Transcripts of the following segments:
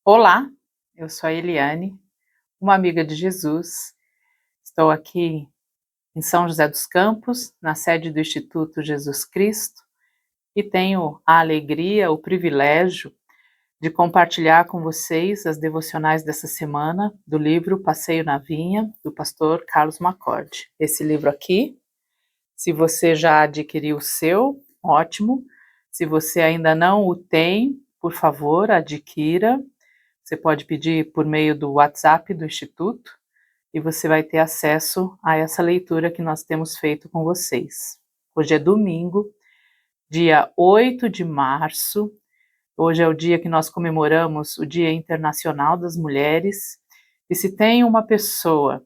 Olá, eu sou a Eliane, uma amiga de Jesus. Estou aqui em São José dos Campos, na sede do Instituto Jesus Cristo, e tenho a alegria, o privilégio de compartilhar com vocês as devocionais dessa semana do livro Passeio na Vinha, do pastor Carlos Macorde. Esse livro aqui, se você já adquiriu o seu, ótimo. Se você ainda não o tem, por favor, adquira. Você pode pedir por meio do WhatsApp do Instituto e você vai ter acesso a essa leitura que nós temos feito com vocês. Hoje é domingo, dia 8 de março. Hoje é o dia que nós comemoramos o Dia Internacional das Mulheres. E se tem uma pessoa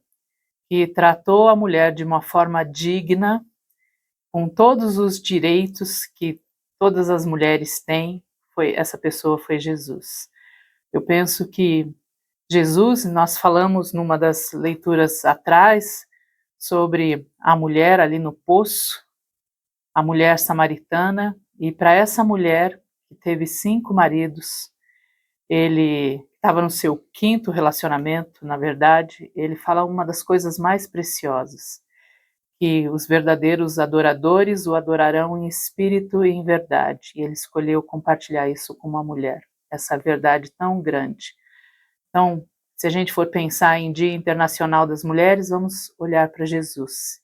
que tratou a mulher de uma forma digna, com todos os direitos que todas as mulheres têm, essa pessoa foi Jesus. Eu penso que Jesus, nós falamos numa das leituras atrás sobre a mulher ali no poço, a mulher samaritana, e para essa mulher que teve 5 maridos, ele estava no seu 5º relacionamento, na verdade, ele fala uma das coisas mais preciosas, que os verdadeiros adoradores o adorarão em espírito e em verdade, e ele escolheu compartilhar isso com uma mulher, essa verdade tão grande. Então, se a gente for pensar em Dia Internacional das Mulheres, vamos olhar para Jesus.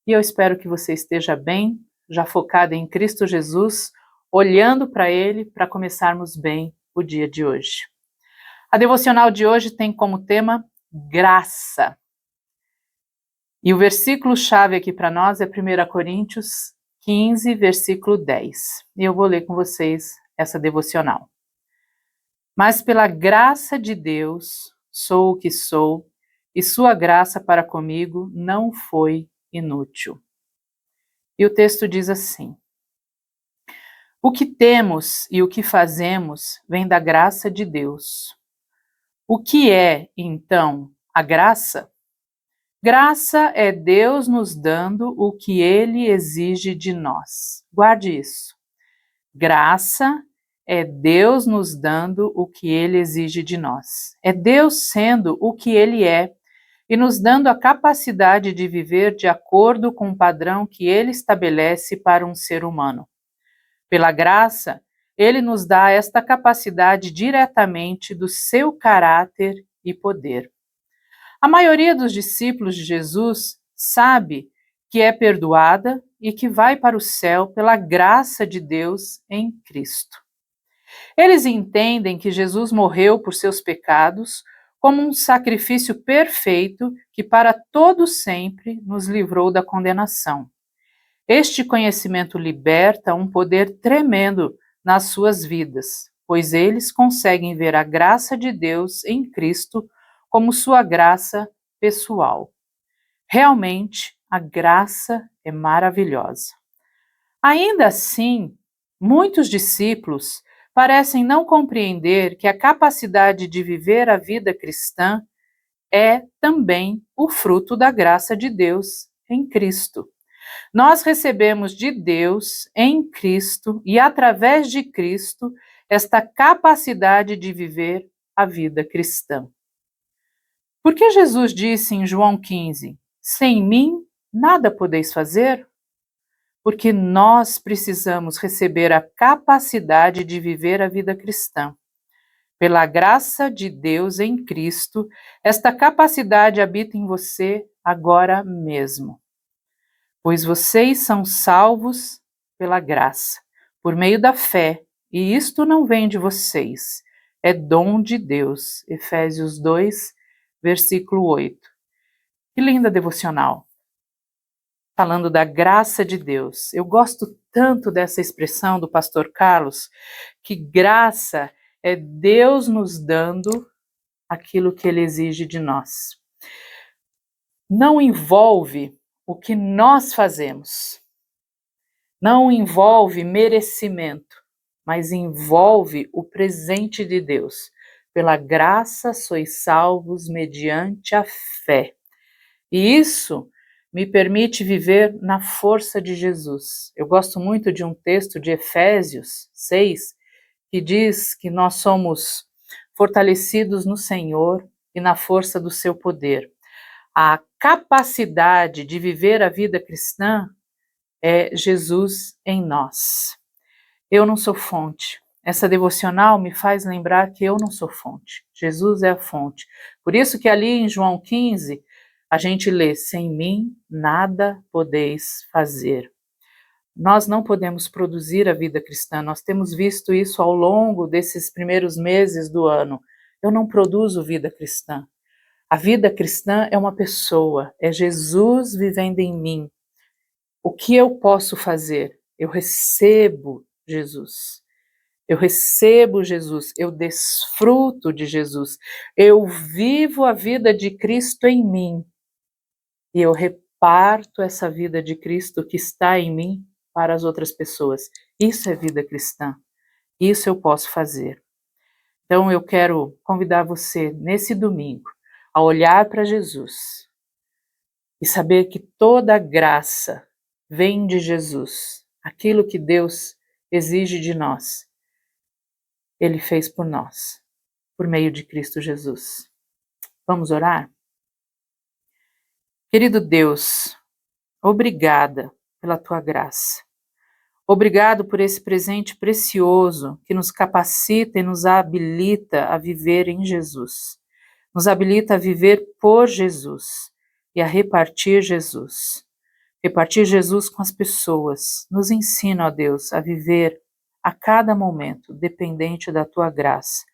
E eu espero que você esteja bem, já focada em Cristo Jesus, olhando para Ele, para começarmos bem o dia de hoje. A devocional de hoje tem como tema graça. E o versículo-chave aqui para nós é 1 Coríntios 15, versículo 10. E eu vou ler com vocês essa devocional. Mas pela graça de Deus sou o que sou, e sua graça para comigo não foi inútil. E o texto diz assim: o que temos e o que fazemos vem da graça de Deus. O que é, então, a graça? Graça é Deus nos dando o que Ele exige de nós. Guarde isso. Graça é Deus nos dando o que Ele exige de nós. É Deus sendo o que Ele é e nos dando a capacidade de viver de acordo com o padrão que Ele estabelece para um ser humano. Pela graça, Ele nos dá esta capacidade diretamente do seu caráter e poder. A maioria dos discípulos de Jesus sabe que é perdoada e que vai para o céu pela graça de Deus em Cristo. Eles entendem que Jesus morreu por seus pecados como um sacrifício perfeito que para todo sempre nos livrou da condenação. Este conhecimento liberta um poder tremendo nas suas vidas, pois eles conseguem ver a graça de Deus em Cristo como sua graça pessoal. Realmente, a graça é maravilhosa. Ainda assim, muitos discípulos parecem não compreender que a capacidade de viver a vida cristã é também o fruto da graça de Deus em Cristo. Nós recebemos de Deus, em Cristo e através de Cristo, esta capacidade de viver a vida cristã. Por que Jesus disse em João 15, sem mim nada podeis fazer? Porque nós precisamos receber a capacidade de viver a vida cristã. Pela graça de Deus em Cristo, esta capacidade habita em você agora mesmo. Pois vocês são salvos pela graça, por meio da fé, e isto não vem de vocês, é dom de Deus. Efésios 2, versículo 8. Que linda devocional! Falando da graça de Deus. Eu gosto tanto dessa expressão do pastor Carlos, que graça é Deus nos dando aquilo que Ele exige de nós. Não envolve o que nós fazemos, não envolve merecimento, mas envolve o presente de Deus. Pela graça sois salvos mediante a fé. E isso me permite viver na força de Jesus. Eu gosto muito de um texto de Efésios 6, que diz que nós somos fortalecidos no Senhor e na força do seu poder. A capacidade de viver a vida cristã é Jesus em nós. Eu não sou fonte. Essa devocional me faz lembrar que eu não sou fonte. Jesus é a fonte. Por isso que ali em João 15, a gente lê: sem mim nada podeis fazer. Nós não podemos produzir a vida cristã. Nós temos visto isso ao longo desses primeiros meses do ano. Eu não produzo vida cristã. A vida cristã é uma pessoa, é Jesus vivendo em mim. O que eu posso fazer? Eu recebo Jesus. Eu recebo Jesus, eu desfruto de Jesus, eu vivo a vida de Cristo em mim e eu reparto essa vida de Cristo que está em mim para as outras pessoas. Isso é vida cristã, isso eu posso fazer. Então eu quero convidar você nesse domingo a olhar para Jesus e saber que toda a graça vem de Jesus, aquilo que Deus exige de nós. Ele fez por nós, por meio de Cristo Jesus. Vamos orar? Querido Deus, obrigada pela tua graça. Obrigado por esse presente precioso que nos capacita e nos habilita a viver em Jesus. Nos habilita a viver por Jesus e a repartir Jesus. Repartir Jesus com as pessoas. Nos ensina, ó Deus, a viver a cada momento dependente da tua graça.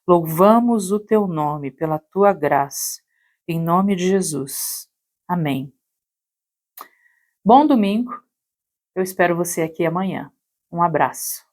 Louvamos o teu nome pela tua graça. Em nome de Jesus. Amém. Bom domingo. Eu espero você aqui amanhã. Um abraço.